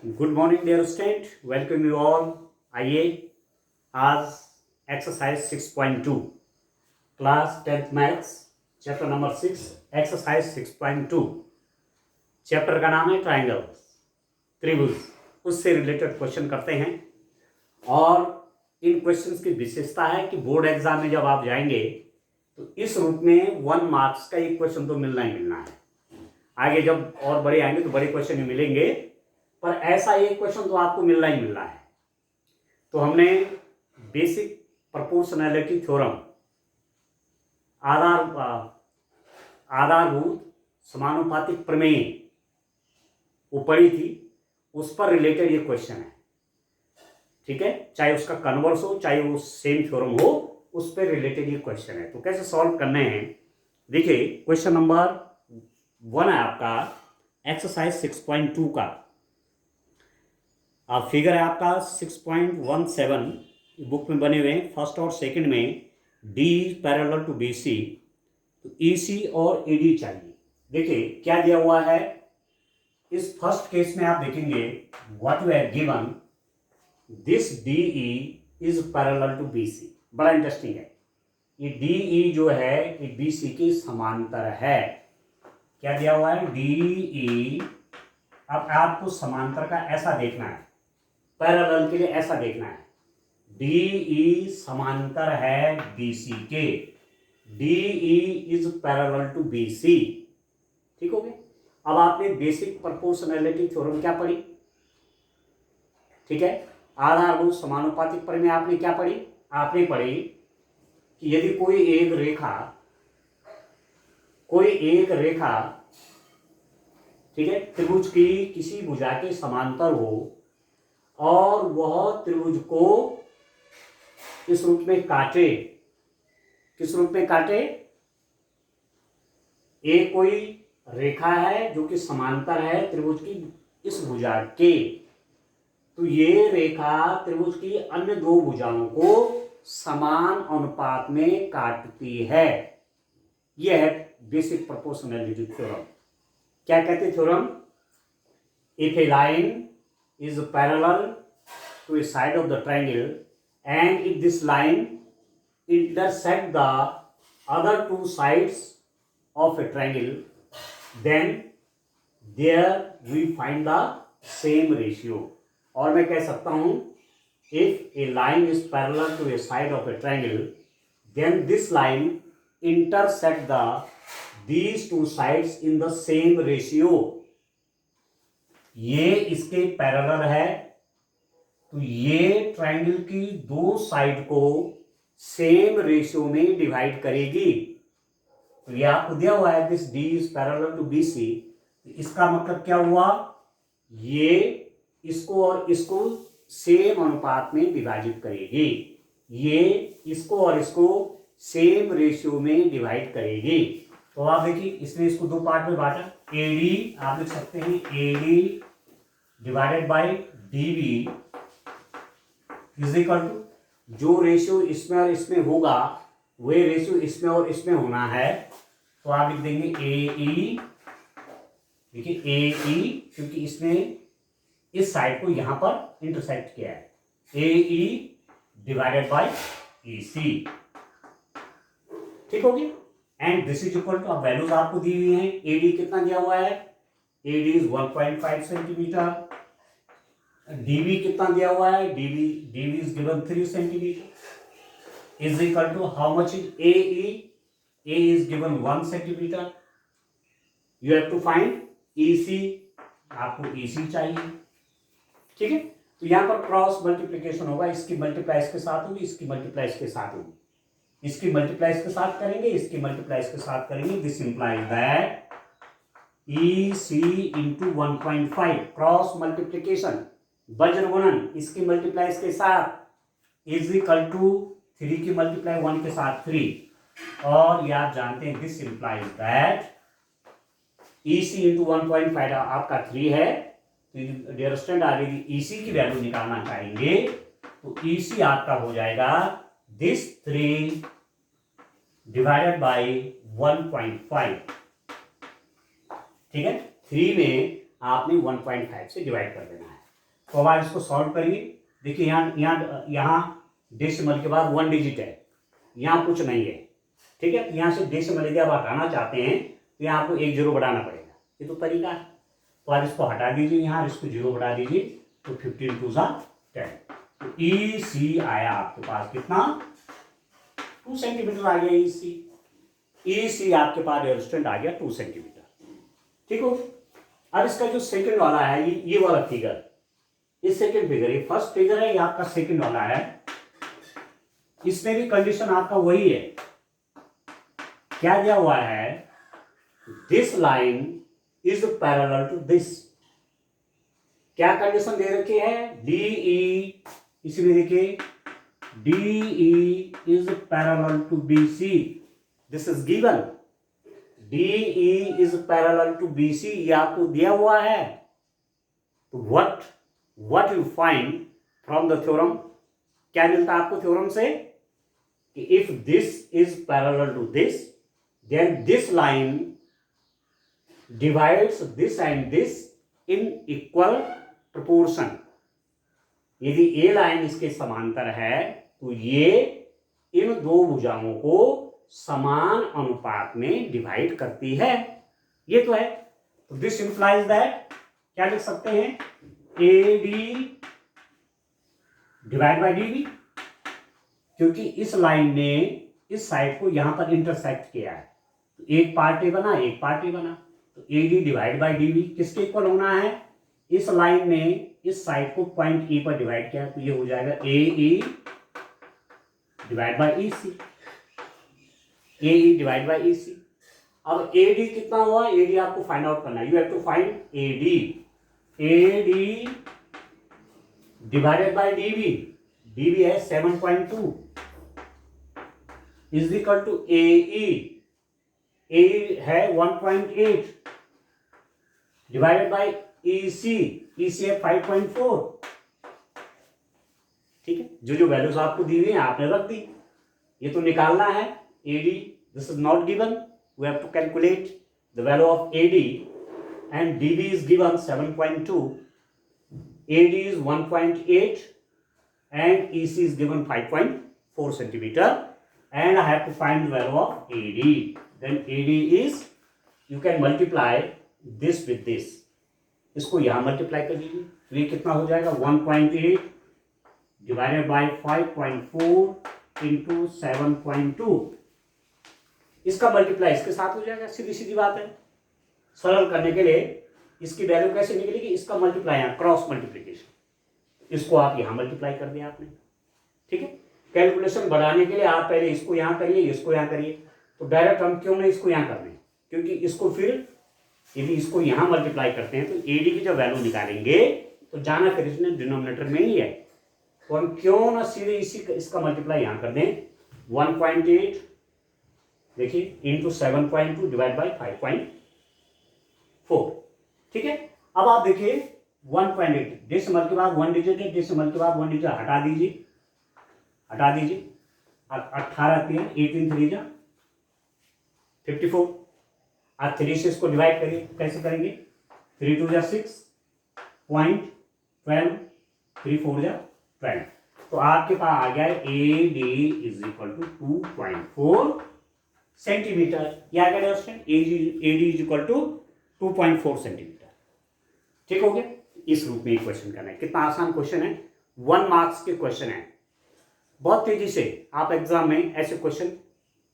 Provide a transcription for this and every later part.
Good morning dear student, welcome you all. आइए आज exercise 6.2 class 10th maths chapter number 6 exercise 6.2 chapter का नाम है ट्राइंगल, त्रिभुज। उससे रिलेटेड क्वेश्चन करते हैं और इन क्वेश्चंस की विशेषता है कि बोर्ड एग्जाम में जब आप जाएंगे तो इस रूप में 1 मार्क्स का एक क्वेश्चन तो मिलना ही मिलना है। आगे जब और बड़े आएंगे तो बड़े क्वेश्चन ही मिलेंगे, पर ऐसा एक क्वेश्चन तो आपको मिलना ही मिलना है। तो हमने बेसिक प्रोपोर्शनैलिटी थ्योरम, आधारभूत समानुपातिक प्रमेय वो पढ़ी थी, उस पर रिलेटेड ये क्वेश्चन है। ठीक है, चाहे उसका कन्वर्स हो चाहे वो सेम थ्योरम हो, उस पर रिलेटेड ये क्वेश्चन है। तो कैसे सॉल्व करने हैं, देखिए क्वेश्चन नंबर 1 है आपका एक्सरसाइज 6.2 का। अब फिगर है आपका 6.17 बुक में बने हुए हैं। फर्स्ट और सेकंड में D parallel to B C, तो ई सी और ए डी चाहिए। देखिए क्या दिया हुआ है इस फर्स्ट केस में, आप देखेंगे what you have given, this D E is parallel to B C. बड़ा इंटरेस्टिंग है, ये डी ई जो है ये बी सी के समांतर है। क्या दिया हुआ है, डी ई। अब आपको समांतर का ऐसा देखना है, पैरेलल के लिए ऐसा देखना है, डी ई समांतर है बी सी के, D E is parallel to B C. ठीक हो गया। अब आपने बेसिक प्रोपोर्शनैलिटी थ्योरम क्या पढ़ी, ठीक है, आधारभूत समानुपातिक प्रमेय आपने क्या पढ़ी, आपने पढ़ी कि यदि कोई एक रेखा ठीक है त्रिभुज की किसी भुजा के समांतर हो और वह त्रिभुज को इस रूप में काटे, किस रूप में काटे, एक कोई रेखा है जो कि समांतर है त्रिभुज की इस भुजा के, तो ये रेखा त्रिभुज की अन्य दो भुजाओं को समान अनुपात में काटती है। यह है बेसिक प्रोपोर्शनैलिटी थ्योरम। क्या कहते theorem, if a line is parallel to a side of the triangle and if this line intersect the other two sides of a triangle, then there we find the same ratio। और मैं कह सकता हूं if a line is parallel to a side of a triangle then this line intersect these two sides in the same ratio। ये इसके parallel है तो ये ट्रायंगल की दो साइड को सेम रेशियो में डिवाइड करेगी। तो ये आपको दिया हुआ है this D is parallel to B C, इसका मतलब क्या हुआ, ये इसको और इसको सेम अनुपात में विभाजित करेगी, ये इसको और इसको सेम रेशियो में डिवाइड करेगी। तो आप देखिए इसने इसको दो पार्ट में बांटा, एडी आप लिख सकते हैं AD divided by DB is equal to, जो रेशियो इसमें और इसमें होगा वही रेशियो इसमें और इसमें होना है। तो आप लिख देंगे ए ई, देखिए ए ई क्योंकि इसने इस साइड को यहां पर इंटरसेक्ट किया है, ए ई डिवाइडेड बाई ए सी। ठीक हो गया। And this is equal to, अब वैल्यूज आपको दी हुई हैं, एडी कितना दिया हुआ है, एडी इज 1.5 सेंटीमीटर, डीबी कितना दिया हुआ है, DB is given 3 centimetre is equal to how much is A is given 1 centimetre. You have to find EC, आपको ईसी चाहिए। ठीक है, तो यहां पर क्रॉस मल्टीप्लीकेशन होगा, इसकी मल्टीप्लाई इसके साथ होगी, इसकी मल्टीप्लाई इसके साथ होगी, इसकी मल्टीप्लाई इसके साथ करेंगे, इसकी मल्टीप्लाई इसके साथ करेंगे। This implies that EC into 1.5 cross multiplication, वज्र गुणन, इसकी मल्टीप्लाई इसके साथ इज इक्वल टू 3 की मल्टीप्लाई 1 के साथ 3, और ये आप जानते हैं this implies that EC into 1.5 आपका 3 है। तो डियर स्टूडेंट आप यदि EC की वैल्यू निकालना चाहेंगे तो EC आपका हो जाएगा दिस 3 डिवाइडेड बाई 1.5। ठीक है, 3 में आपने 1.5 से डिवाइड कर देना है। तो अब आप इसको सॉल्व करिए। देखिए यहाँ डेसिमल के बाद 1 डिजिट है, यहाँ कुछ नहीं है, ठीक है। तो यहाँ से डेसिमल यदि आप हटाना चाहते हैं तो यहाँ आपको 1 0 बढ़ाना पड़ेगा, ये तो तरीका है। तो आप इसको हटा दीजिए, यहाँ इसको 0 बढ़ा दीजिए, तो 15 2 10। तो EC आया आपके पास कितना, 2 सेंटीमीटर आ गया EC आपके पास रेजिस्टेंट आ गया 2 सेंटीमीटर, ठीक हो। अब इसका जो सेकंड वाला है, ये वाला फिगर, ये सेकंड फिगर, ये फर्स्ट फिगर है, ये आपका सेकंड वाला है। इसमें भी कंडीशन आपका वही है, क्या दिया हुआ है, this line is parallel to this. क्या कंडीशन दे रखी है, DE, इसमें देखिए DE is parallel to BC, this is given. DE is parallel to BC, ये आपको दिया हुआ है। तो what you find from the theorem, क्या मिलता है आपको थ्योरम से, कि if this is parallel to this, then this line divides this and this in equal proportion. यदि ए लाइन इसके समांतर है तो ये इन दो भुजाओं को समान अनुपात में डिवाइड करती है, ये तो है। तो दिस इंप्लाइज दैट, क्या लिख सकते हैं, AD डिवाइड बाय DB, क्योंकि इस लाइन ने इस साइड को यहां पर इंटरसेक्ट किया है, तो एक पार्ट ए बना, एक पार्ट ए बना, तो AD डिवाइड बाय DB किसके इक्वल होना है, इस लाइन ने इस साइड को पॉइंट E पर डिवाइड किया, तो ये हो जाएगा AE divide by EC, AE divide by EC। अब AD कितना हुआ, AD आपको फाइंड आउट करना है, you have to find AD divided by DB है 7.2 इज इक्वल टू AE है 1.8 डिवाइडेड बाय EC है 5.4, ठीक है। जो वैल्यूज आपको दी हुई है आपने रख दी, ये तो निकालना है AD, this is not given, we have to calculate the value of AD and DB is given 7.2, AD is 1.8 and EC is given 5.4 centimeter, and I have to find the value of AD. Then AD is, you can multiply this with this, इसको यहाँ multiply कर दीजिए, तो ये कितना हो जाएगा, 1.8 divided by 5.4 into 7.2, इसका मल्टीप्लाई इसके साथ हो जाएगा, सीधी सीधी बात है। सरल करने के लिए इसकी वैल्यू कैसे निकलेगी, इसका मल्टीप्लाई यहाँ क्रॉस मल्टीप्लिकेशन, इसको आप यहाँ मल्टीप्लाई कर दिया आपने, ठीक है। कैलकुलेशन बढ़ाने के लिए आप पहले इसको यहाँ करिए, इसको यहाँ करिए, तो डायरेक्ट हम क्यों नहीं इसको यहाँ कर रहे हैं, क्योंकि इसको फिर यदि इसको यहाँ मल्टीप्लाई करते हैं तो AD की जब वैल्यू निकालेंगे तो जाना फिर इसने डिनोमिनेटर में ही है, तो हम क्यों ना सीधे इसका मल्टीप्लाई यहाँ कर दें, 1.8 देखिए इंटू 7.2 डिवाइड बाई 5.4, ठीक है। अब आप देखिए 1.8 डेसिमल के बाद 1 डिजिट है, डेसिमल के बाद 1 डिजिट हटा दीजिए 18 3 18 3 जा 54, आप 3 से इसको डिवाइड करिए, कैसे करेंगे, 3 2 जा 6 पॉइंट 12 3 4 जा 12, तो आपके पास आ गया AD is equal to 2.4 centimetre, या क्या AD is equal to 2.4 centimetre, ठीक हो गया। इस रूप में क्वेश्चन करना है, कितना आसान क्वेश्चन है, 1 मार्क्स के क्वेश्चन है, बहुत तेजी से आप एग्जाम में ऐसे क्वेश्चन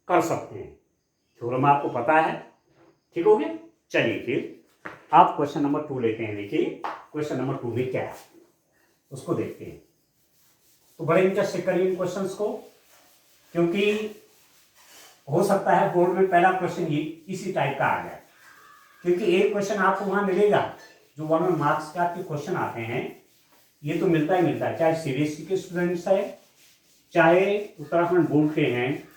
कर सकते हैं, थ्योरम आपको पता है, ठीक हो गया। चलिए फिर आप क्वेश्चन नंबर 2 लेते हैं, देखिए क्वेश्चन नंबर 2 में क्या है उसको देखते हैं। तो बड़े इंटरेस्ट से करिए इन क्वेश्चंस को, क्योंकि हो सकता है बोर्ड में पहला क्वेश्चन ही इसी टाइप का आ जाए, क्योंकि एक क्वेश्चन आपको वहां मिलेगा जो 1 मार्क्स के आपके क्वेश्चन आते हैं, ये तो मिलता ही मिलता है, चाहे CBSE के स्टूडेंट्स है चाहे उत्तराखंड बोर्ड के हैं,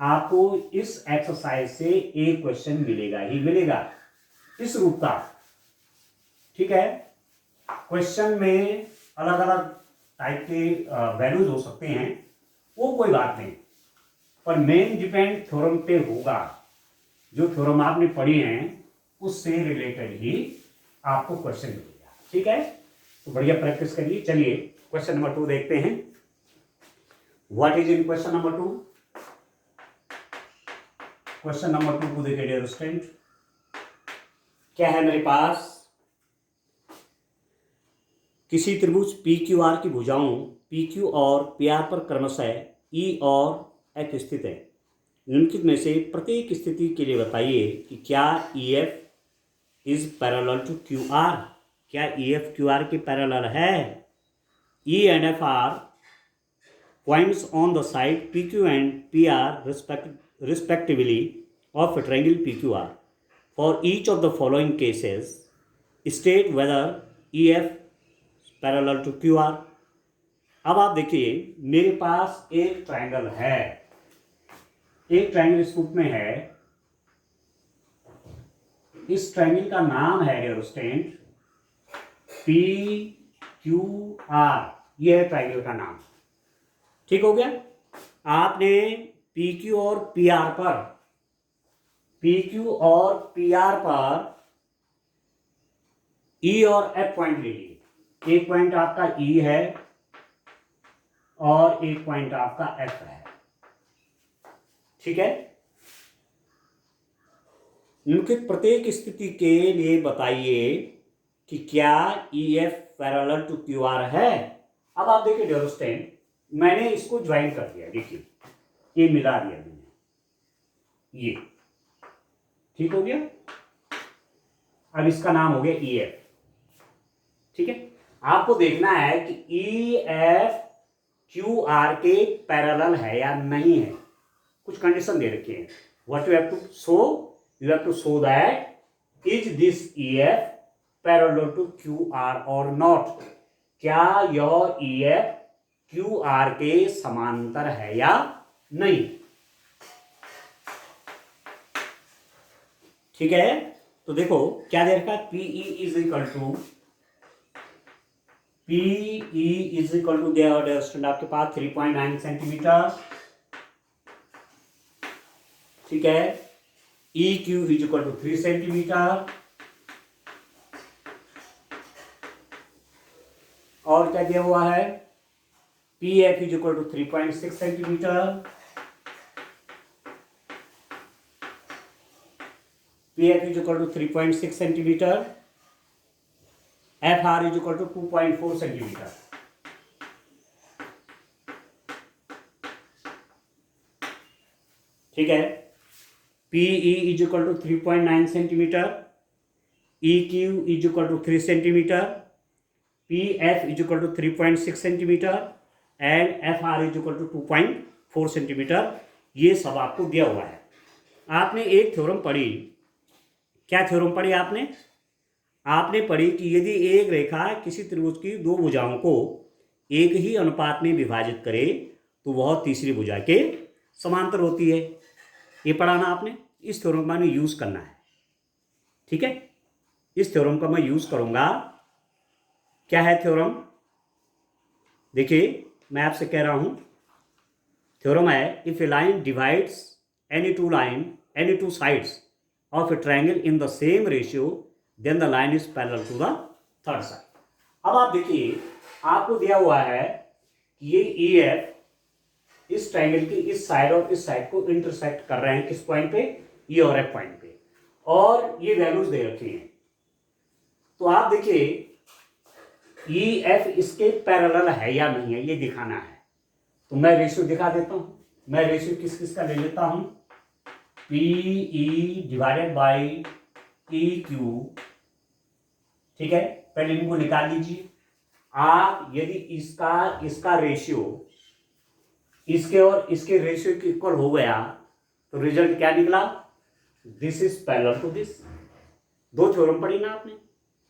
आपको इस एक्सरसाइज से एक क्वेश्चन मिलेगा ही मिलेगा इस रूप का, ठीक है। क्वेश्चन में अलग अलग टाइप के वैल्यूज हो सकते हैं, वो कोई बात नहीं, पर मेन डिपेंड थ्योरम पे होगा, जो थ्योरम आपने पढ़ी हैं उससे रिलेटेड ही आपको क्वेश्चन मिलेगा, ठीक है। तो बढ़िया प्रैक्टिस करिए। चलिए क्वेश्चन नंबर 2 देखते हैं। What is in question number 2? Question number 2 को देखिए डियर स्टूडेंट, क्या है मेरे पास। किसी त्रिभुज पी क्यू आर की भुजाओं पी क्यू और पी आर पर क्रमशः ई और एफ स्थित है। निम्नलिखित में से प्रत्येक स्थिति के लिए बताइए कि क्या E F is parallel to Q R. क्या ई एफ क्यू आर के पैरेलल है? E and F are points on the side P Q and P R respectively of a triangle PQR. For each of the following cases, state whether EF parallel to QR. अब आप देखिए मेरे पास एक triangle है, एक triangle इस रूप में है। इस ट्रायंगल का नाम है dear student P Q R. यह है ट्रायंगल का नाम। ठीक हो गया। आपने पी क्यू और पी आर पर, पी क्यू और पी आर पर ई और एफ पॉइंट ले लिए। एक पॉइंट आपका ई है और एक पॉइंट आपका एफ है। ठीक है। निम्नलिखित प्रत्येक स्थिति के लिए बताइए कि क्या E F parallel to Q R है। अब आप देखिए डियर स्टूडेंट, मैंने इसको ज्वाइन कर दिया। देखिए ये मिला दिया मैंने, ये ठीक हो गया। अब इसका नाम हो गया ई एफ। ठीक है। आपको देखना है कि ई एफ क्यू आर के पैरेलल है या नहीं है। कुछ कंडीशन दे रखी है। What you have to show, you have to show that is this E F parallel to Q R और नॉट। क्या यह ई एफ क्यू आर के समांतर है या नहीं। ठीक है। तो देखो क्या दे रखा है, PE is equal to dear student आपके पास 3.9 सेंटीमीटर। ठीक है। E Q is equal to 3 centimetre. और क्या दिया हुआ है, P F is equal to 3.6 centimetre. P F is equal to 3.6 centimetre. F R is equal to 2.4 centimetre. ठीक है। PE is equal to 3.9 centimetre. E Q is equal to 3 centimetre. P F is equal to 3.6 centimetre and F R is equal to 2.4 centimetre. ये सब आपको दिया हुआ है। आपने एक थ्योरम पढ़ी। क्या थ्योरम पढ़ी आपने? आपने पढ़ी कि यदि एक रेखा किसी त्रिभुज की दो भुजाओं को एक ही अनुपात में विभाजित करे तो वह तीसरी भुजा के समांतर होती है। ये पढ़ा ना आपने। इस थ्योरम का मैंने यूज करना है। ठीक है। इस थ्योरम का मैं यूज करूंगा। क्या है थ्योरम? देखिए मैं आपसे कह रहा हूं, थ्योरम है if a line divides any two sides of a triangle in the same ratio then the line is parallel to the third side. अब आप देखिए आपको दिया हुआ है कि ये ई एफ इस ट्रायंगल की इस साइड और इस साइड को इंटरसेक्ट कर रहे हैं। किस पॉइंट पे? ई और एफ पॉइंट पे। और ये वैल्यूज दे रखी हैं। तो आप देखिए ई एफ इसके पैरेलल है या नहीं है ये दिखाना है। तो मैं रेशियो दिखा देता हूं। मैं रेशियो किस किस का ले लेता हूं, P E divided by E Q. ठीक है। पहले इनको निकाल लीजिए आप। यदि इसका रेशियो इसके और इसके रेशियो के इक्वल हो गया तो रिजल्ट क्या निकला, this is parallel to this. दो थ्योरम पढ़ी ना आपने।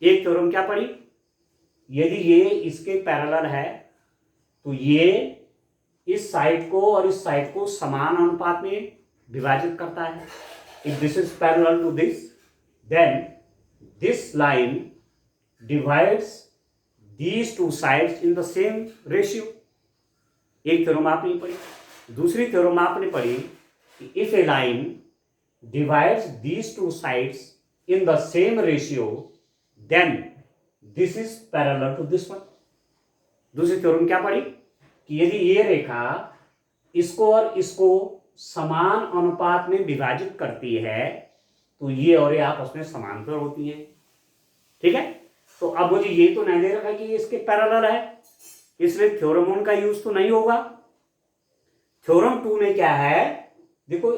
एक थ्योरम क्या पढ़ी, यदि ये इसके पैरेलल है तो ये इस साइड को और इस साइड को समान अनुपात में विभाजित करता है। If this is parallel to this then this line divides these two sides in the same ratio. एक थ्योरम आपने पढ़ी। दूसरी थ्योरम आपने पढ़ी कि if a line divides these two sides in the same ratio then this is parallel to this one. दूसरी theorem क्या पड़ी कि यदि ये रेखा इसको और इसको समान अनुपात में विभाजित करती है तो ये और ये आपस में समांतर होती है। ठीक है, तो अब मुझे ये तो नहीं दे रखा कि ये इसके पैरेलल है, इसलिए थ्योरम 1 का यूज तो नहीं होगा। थ्योरम 2 में क्या है, देखो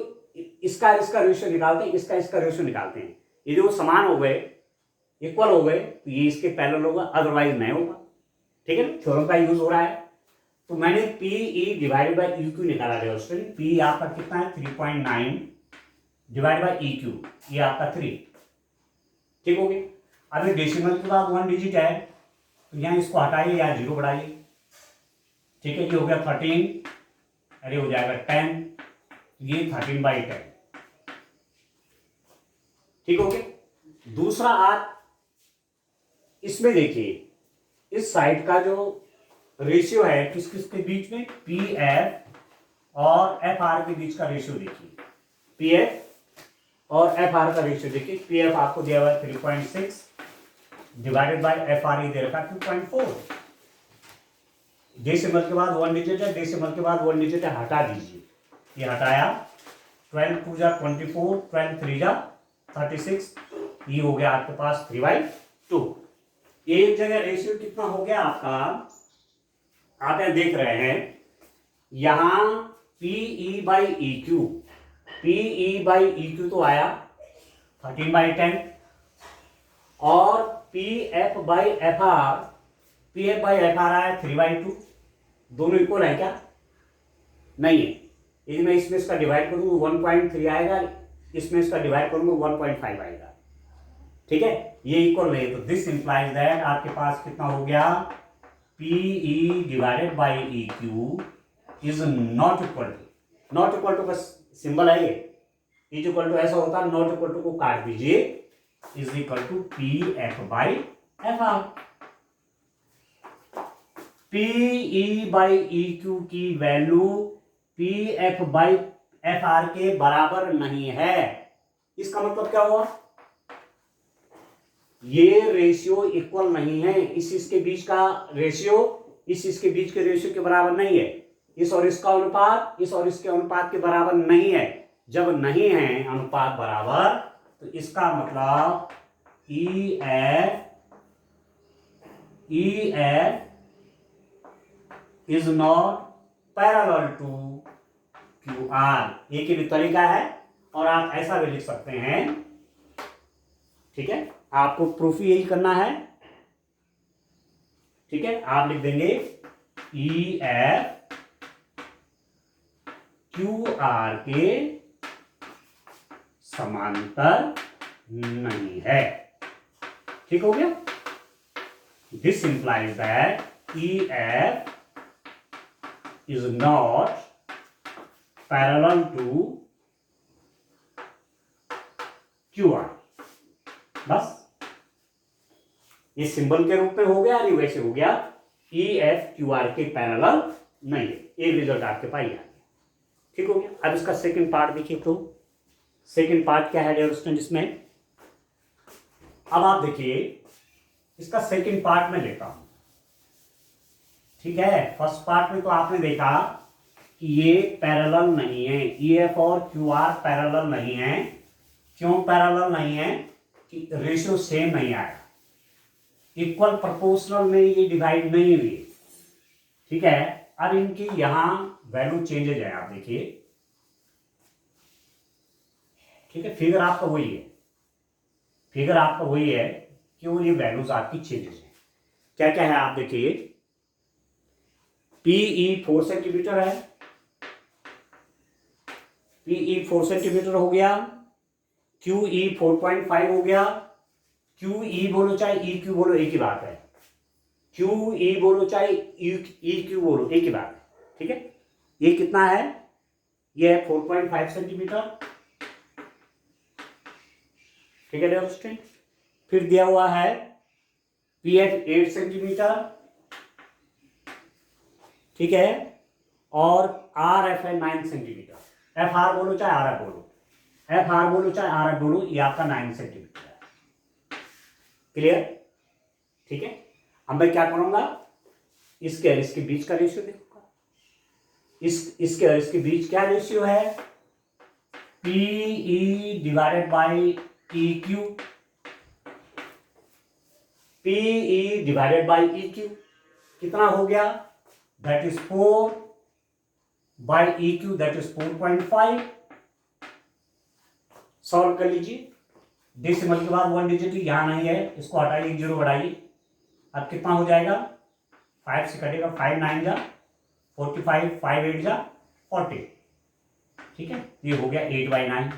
इसका रेशियो निकालते हैं, इसका रेशियो निकालते हैं। यदि वो समान हो गए, इक्वल हो गए, तो ये इसके पैरेलल होगा, अदरवाइज नहीं होगा। ठीक है, थ्योरम का यूज हो रहा है। तो मैंने P E divide by E Q निकाला है। स्टूडेंट पी आपका कितना है 3.9 डिवाइड बाई ई क्यू, ये आपका 3। ठीक हो गया। अब डेसिमल के बाद 1 डिजिट है तो यहाँ इसको हटाइए या 0 बढ़ाइए। ठीक है, ये हो गया 13, अरे हो जाएगा 10, ये 13/10। ठीक हो गया। दूसरा आप इसमें देखिए, इस साइड का जो रेशियो है किस किस के बीच में, पी एफ और एफ आर के बीच का रेशियो देखिए। पी एफ और एफ आर का रेशियो देखिए। पी एफ आपको दिया हुआ है 3.6 डिवाइडेड बाय एफ आर ई दे रखा 2.4। डेसिमल के बाद 1 डिजिट है, डेसिमल के बाद 1 डिजिट है, हटा दीजिए। ये हटाया, 12 2 जा 24, 12 3 जा 36, ये हो गया आपके पास 3/2। एक जगह रेशियो कितना हो गया आपका, आप यहां देख रहे हैं, यहां PE by E Q, PE by E Q तो आया 13/10 और P F by F R, P F by F R आया 3/2। दोनों इक्वल है क्या? नहीं है। यदि मैं इसमें इसका डिवाइड करूंगा 1.3 आएगा, इसमें इसका डिवाइड करूंगा 1.5 आएगा। ठीक है, ये इक्वल नहीं है, तो दिस इंप्लाइज दैट आपके पास कितना हो गया, PE divided by E Q is not equal to, not equal to का सिंबल है ये, इज इक्वल टू ऐसा होता है, नॉट इक्वल टू को काट दीजिए, is equal to P F by F R. PE by E Q की value P F by F R के बराबर नहीं है। इसका मतलब क्या हुआ, ये रेशियो इक्वल नहीं है। इसके बीच का रेशियो इसके बीच के रेशियो के बराबर नहीं है। इस और इसका अनुपात इस और इसके अनुपात के बराबर नहीं है। जब नहीं है अनुपात बराबर, तो इसका मतलब E F is not parallel to Q R. एक ही भी तरीका है और आप ऐसा भी लिख सकते हैं। ठीक है, आपको प्रूफ यही करना है। ठीक है, आप लिख देंगे ई एफ क्यू आर के समांतर नहीं है। ठीक हो गया। This implies that E F is not parallel to Q R. बस ये सिंबल के रूप में हो गया, नहीं वैसे हो गया, ई एफ क्यू आर के पैरेलल नहीं है। एक रिजल्ट आपके पास आ गया। ठीक हो गया। अब इसका सेकंड पार्ट देखिए। तो सेकंड पार्ट क्या है डियर स्टूडेंट इसमें, अब आप देखिए इसका सेकंड पार्ट में लेता हूं। ठीक है, फर्स्ट पार्ट में तो आपने देखा कि ये पैरेलल नहीं है, ई एफ और क्यू आर पैरेलल नहीं है। क्यों पैरेलल नहीं है? कि रेशियो सेम नहीं आया, इक्वल प्रोपोर्शनल में ये डिवाइड नहीं हुई। ठीक है, अब इनकी यहां वैल्यू चेंजेज है, आप देखिए। ठीक है, फिगर आपका वही है, फिगर आपका वही है कि वो ये वैल्यूज आपकी चेंजेज है। क्या क्या है आप देखिए, पीई 4 सेंटीमीटर है, पीई 4 सेंटीमीटर हो गया, QE 4.5 हो गया। QE बोलो चाहे EQ बोलो एक ही बात है, QE बोलो चाहे EQ बोलो एक ही बात है। ठीक है, ये कितना है, ये है 4.5 सेंटीमीटर। ठीक है डियर स्टूडेंट, फिर दिया हुआ है PF 8 सेंटीमीटर। ठीक है, और RF है 9 सेंटीमीटर। FR बोलो चाहे RF बोलो, FR बोलो चाहे RF बोलो, ये आपका 9 सेंटीमीटर है। क्लियर? ठीक है, अब मैं क्या करूंगा, इसके और इसके बीच का रेशियो देखूंगा। इसके और इसके बीच क्या रेशियो है, PE divided by EQ, PE divided by EQ कितना हो गया, that is 4 by EQ, that is 4.5। Solve कर लीजिए, डेसिमल के बाद 1 डिजिट यहां नहीं है, इसको हटाइए, 1 0 बढ़ाइए, अब कितना हो जाएगा, 5 से कटेगा, 5 9 जा 45, 5 8 जा 40, ठीक है, ये हो गया 8/9।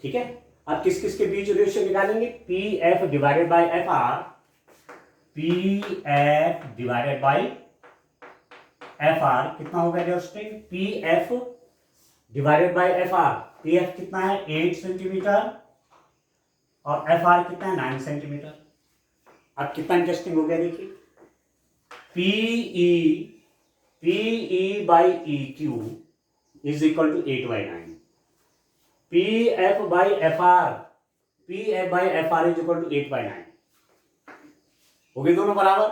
ठीक है, अब किस किस के बीच रेशियो निकालेंगे, PF divided by FR, PF divided by FR कितना हो गया दोस्तों, PF divided by FR, PF कितना है 8 सेंटीमीटर और FR कितना है 9 सेंटीमीटर। अब कितना इंटरेस्टिंग हो गया देखिए, PE by EQ is equal to 8/9, PF by FR is equal to 8/9, हो गए दोनों बराबर।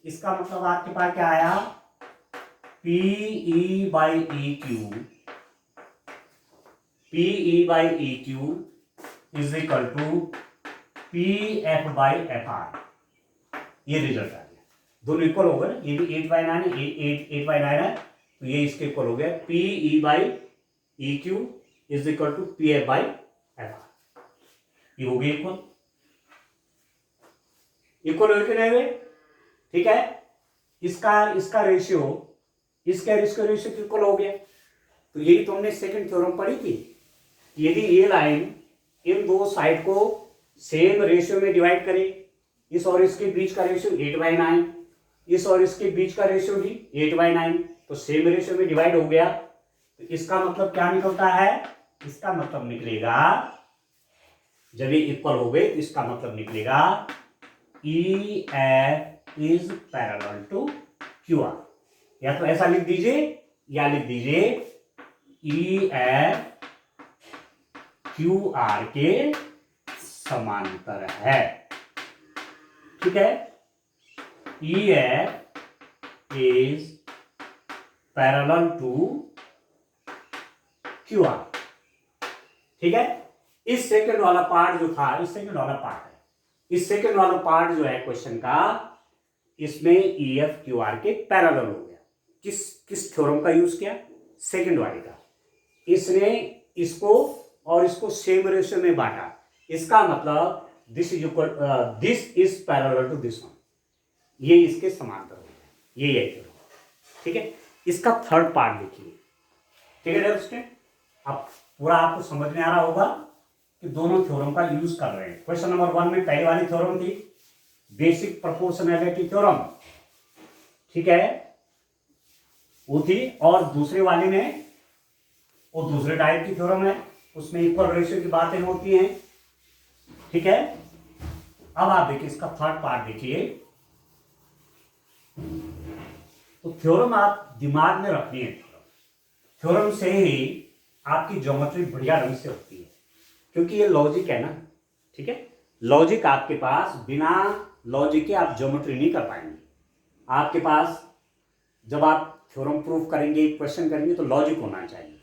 इसका मतलब आपके पास क्या आया, PE by EQ is equal to PF by FR, ये रिजल्ट आ गया, दोनों इक्वल हो गए, ये भी 8/9 है, 8/9 है, तो ये इसके इक्वल हो गया, PE by EQ is equal to PF by FR, ये हो गई इक्वल, इक्वल हो कि नहीं हुए, ठीक है, इसका रेशियो इसके रेशियो इक्वल हो गया। तो यही तो हमने सेकंड थ्योरम पढ़ी थी, यदि ये लाइन इन दो साइड को सेम रेशियो में डिवाइड करे, इस और इसके बीच का रेशियो 8/9, इस और इसके बीच का रेशियो भी 8/9, तो सेम रेशियो में डिवाइड हो गया, तो इसका मतलब क्या निकलता है, इसका मतलब निकलेगा, जब ये इक्वल हो गए तो इसका मतलब निकलेगा EF is parallel to QR, या तो ऐसा लिख दीजिए या लिख दीजिए EF QR के समांतर है, ठीक है, EF is parallel to QR, ठीक है। इस सेकंड वाला पार्ट जो था, इस सेकंड वाला पार्ट है, इस सेकंड वाला पार्ट जो है क्वेश्चन का, इसमें EF QR के पैरेलल हो गया, किस थ्योरम का यूज किया, सेकंड वाले का, इसने इसको और इसको सेम रेशियो में बांटा, इसका मतलब this is parallel to this one, ये इसके समांतर हो गया, ये थ्योरम, ठीक है। इसका थर्ड पार्ट देखिए, ठीक है दोस्तों, अब पूरा आपको समझ में आ रहा होगा कि दोनों थ्योरम का यूज कर रहे हैं। क्वेश्चन नंबर 1 में पहली वाली थ्योरम थी बेसिक प्रोपोर्शनैलिटी थ्योरम, ठीक है, वो थी, और दूसरे वाले में वो दूसरे टाइप की थ्योरम है, उसमें इक्वल रेशियो की बातें होती हैं, ठीक है। अब आप देखिए इसका थर्ड पार्ट देखिए, तो थ्योरम आप दिमाग में रखनी है, थ्योरम से ही आपकी ज्योमेट्री बढ़िया ढंग से होती है, क्योंकि ये लॉजिक है ना, ठीक है, लॉजिक आपके पास, बिना लॉजिक के आप ज्योमेट्री नहीं कर पाएंगे, आपके पास जब आप थ्योरम प्रूफ करेंगे, क्वेश्चन करेंगे, तो लॉजिक होना चाहिए,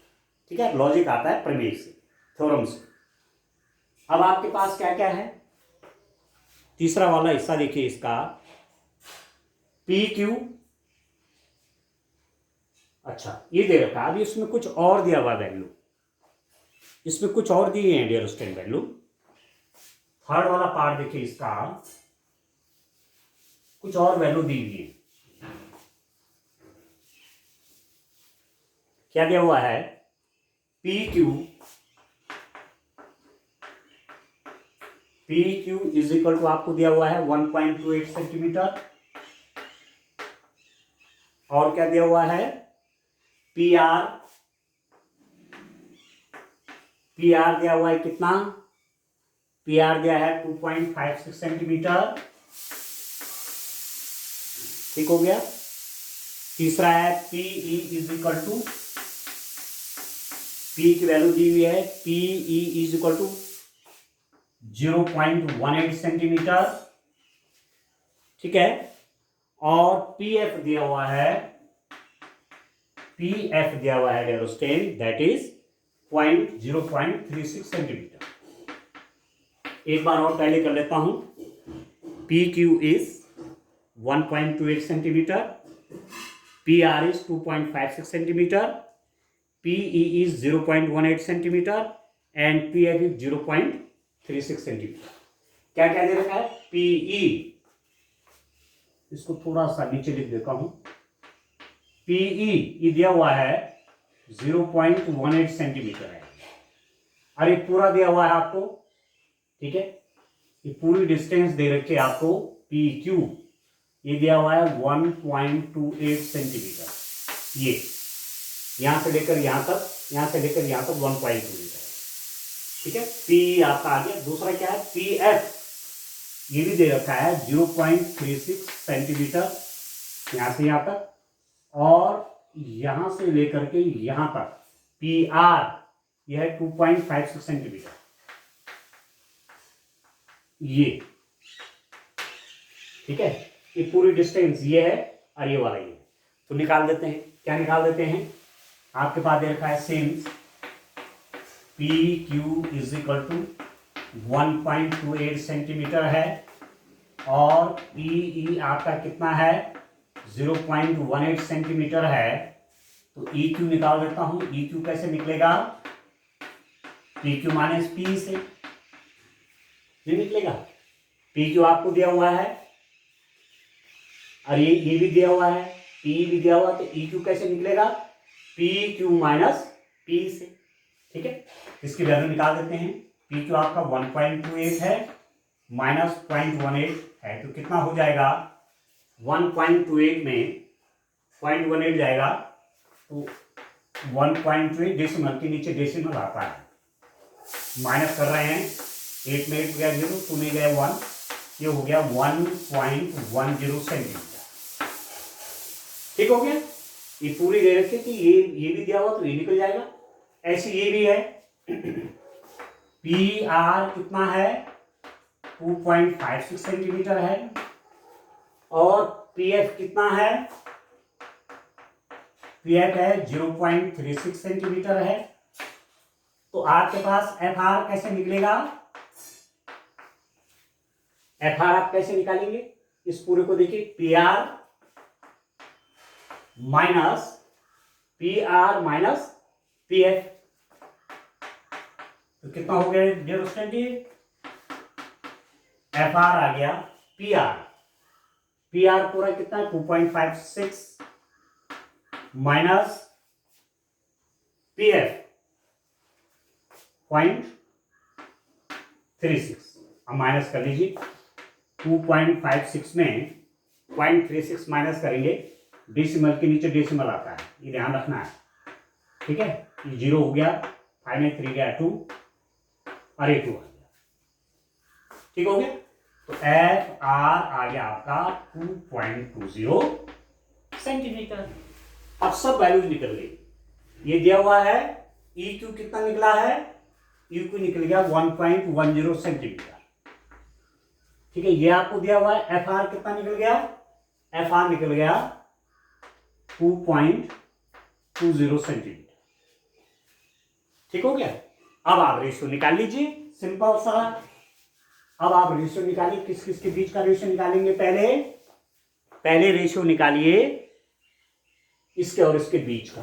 ठीक है, लॉजिक आता है प्रमेय से, थ्योरम से। अब आपके पास क्या क्या है, तीसरा वाला हिस्सा देखिए इसका, PQ, अच्छा ये दे रखा, अभी इसमें कुछ और दिया हुआ वैल्यू, इसमें कुछ और दिए हैं डियर स्टूडेंट वैल्यू। थर्ड वाला पार्ट देखिए इसका, कुछ और वैल्यू दी हुई है, क्या दिया हुआ है, PQ इज इक्वल टू आपको दिया हुआ है 1.28 सेंटीमीटर, और क्या दिया हुआ है, PR दिया हुआ है कितना, PR दिया है 2.56 सेंटीमीटर, ठीक हो गया। तीसरा है PE is equal to, P की वैल्यू दी हुई है, PE is equal to 0.18 centimetre, ठीक है। और पीएफ दिया हुआ है, डेरोस्टेन, दैट इज 0.36 सेंटीमीटर। एक बार और पहले कर लेता हूं। P Q is 1.28 centimetre, P R is 2.56 centimetre, P E is 0.18 centimetre and P F is 0.36 centimetre. क्या क्या दे रखा है? पीई, इसको थोड़ा सा नीचे लिख देता हूं। पीई दिया हुआ है 0.18 सेंटीमीटर है, और ये पूरा दिया हुआ है आपको, ठीक है। ये पूरी डिस्टेंस दे रखी है आपको। पी क्यू ये दिया हुआ है 1.28 सेंटीमीटर। ये यहां से लेकर यहां तक, यहां से लेकर यहां तक 1.2 मीटर, ठीक है। पी आपका आ गया। दूसरा क्या है? पी एफ, ये भी दे रखा है 0.36 सेंटीमीटर, यहां से यहां तक, और यहां से लेकर के यहां तक। पी आर यह है 2.56 सेंटीमीटर, ये, ठीक है। ये पूरी डिस्टेंस ये है और ये वाला ये। तो निकाल देते हैं। क्या निकाल देते हैं? आपके पास दे रखा है since P Q is equal to 1.28 centimetre है, और पीई आपका कितना है? 0.18 सेंटीमीटर है। तो ई क्यू निकाल देता हूं। ई क्यू कैसे निकलेगा? पी क्यू माइनस पी से ये निकलेगा। पी क्यू आपको दिया हुआ है और ये भी दिया हुआ है, पी भी दिया हुआ, तो ई क्यू कैसे निकलेगा? पी क्यू माइनस पी से, ठीक है। इसकी वैल्यू निकाल देते हैं। पी क्यू आपका 1.28 है माइनस 0.18 है, तो कितना हो जाएगा? 1.28 में 0.18 जाएगा, तो 1.28 डेसिमल के नीचे डेसिमल आता है, माइनस कर रहे हैं। 8 में 8 गया 0, 2 में गया 1, ये हो गया 1.10 सेंटीमीटर, ठीक हो गया। ये पूरी दे रखी कि ये भी दिया हुआ, तो ये निकल जाएगा। ऐसे ये भी है। पी आर कितना है? 2.56 सेंटीमीटर है, और पी एफ कितना है? पी एफ है 0.36 सेंटीमीटर है। तो आपके पास एफ आर कैसे निकलेगा? एफ आर आप कैसे निकालेंगे? इस पूरे को देखिए, P R minus P F, तो कितना हो गया डियर स्टूडेंट? एफ आर आ गया पी आर पूरा कितना है? 2.56 माइनस पी एफ 0.36। अब माइनस कर लीजिए। 2.56 में 0.36 माइनस करेंगे, डेसिमल के नीचे डेसिमल आता है, ये ध्यान रखना है, ठीक है। ये 0 हो गया, 5 में 3 गया 2, और ये 2 आ गया, ठीक हो गया। तो एफ आर आ गया आपका 2.20 सेंटीमीटर। अब सब वैल्यूज निकल गई। ये दिया हुआ है। ई क्यू कितना निकला है? ई क्यू निकल गया 1.10 सेंटीमीटर, ठीक है। ये आपको दिया हुआ है। एफ आर कितना निकल गया? एफ आर निकल गया 2.20 सेंटीमीटर, ठीक हो गया। अब आप रेशियो निकाल लीजिए, सिंपल सा। अब आप रेशियो निकालिए। किस किस के बीच का रेशियो निकालेंगे? पहले रेशियो निकालिए इसके और इसके बीच का।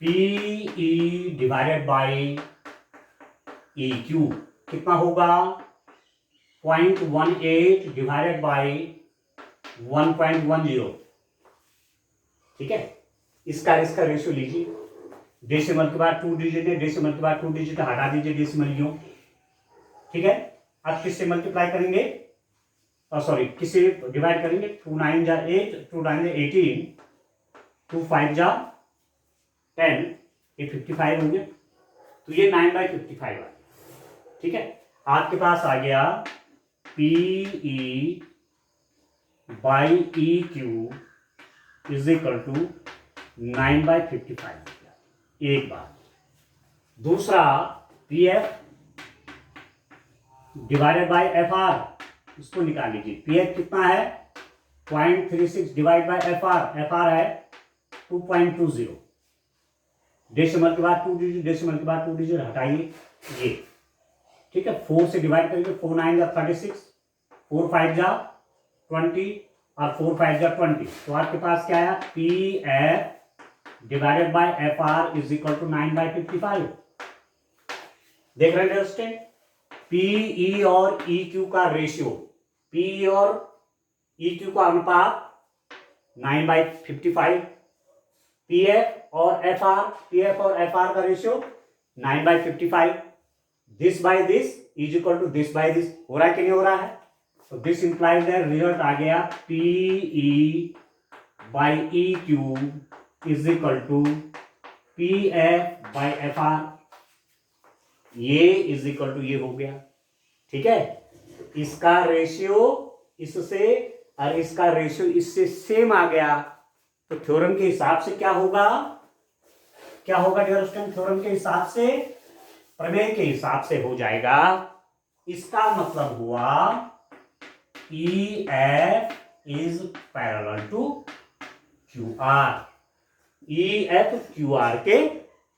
PE divided by E Q कितना होगा? 0.18 डिवाइडेड बाई 1.10, ठीक है। इसका रेशियो लीजिए। डेसिमल के बाद 2 डिजिट है, डेसिमल के बाद 2 डिजिट हटा दीजिए डेसिमल यूं, ठीक है। अब किससे मल्टीप्लाई करेंगे? सॉरी, किससे डिवाइड करेंगे? 2 9 जा 8, 2 9 जा 18, 2 5 जा 10, ये 55 हो गया। तो ये 9/55 आ गया, ठीक है। आपके पास आ गया PE by E Q is equal to 9/55 हो गया, एक बात। दूसरा P F divided by F R, इसको निकाल लीजिए। पी एफ कितना है 0.36 डिवाइड बाय एफ आर है 2.20, डेसिमल के बाद 2 डिजिट, डेसिमल के बाद 2 डिजिट हटाइए ये, ठीक है। 4 से डिवाइड करिए, 4 9 जा 36, 4 5 जा 20 और 4 5 जा 20, तो आपके पास क्या है P F divided by F R is equal to 9/55। देख रहे हैं दोस्तों, पीई और ई क्यू का रेशियो, पीई और ई क्यू का अनुपात 9/55, पीएफ और एफआर का ratio 9/55, this by this is equal to this by this, हो रहा है कि नहीं हो रहा है। तो दिस इंप्लाइज दैट रिजल्ट आ गया PE by E Q is equal to PF by FR, ये इज इक्वल टू ये हो गया, ठीक है। इसका रेशियो इससे और इसका रेशियो इससे सेम आ गया, तो थ्योरम के हिसाब से क्या होगा डियर स्टूडेंट, थ्योरम के हिसाब से, प्रमेय के हिसाब से हो जाएगा। इसका मतलब हुआ E F is parallel to Q R, E F Q R के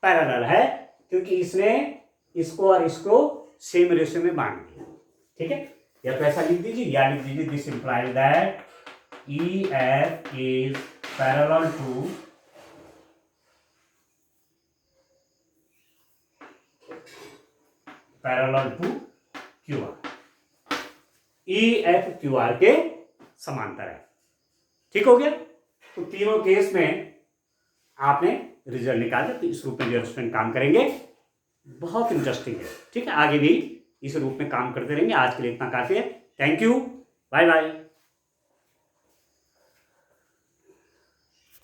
पैरेलल है, क्योंकि इसने इसको और इसको सेम रेशियो में बांट दिया, ठीक है। या तो ऐसा लिख दीजिए या लिख दीजिए this implies that E F is parallel to Q R, E F Q R के समांतर है, ठीक हो गया। तो तीनों केस में आपने रिजल्ट निकाला, तो इस रूप में स्टूडेंट काम करेंगे, बहुत इंटरेस्टिंग है, ठीक है। आगे भी इस रूप में काम करते रहेंगे। आज के लिए इतना काफी है, थैंक यू, बाय बाय।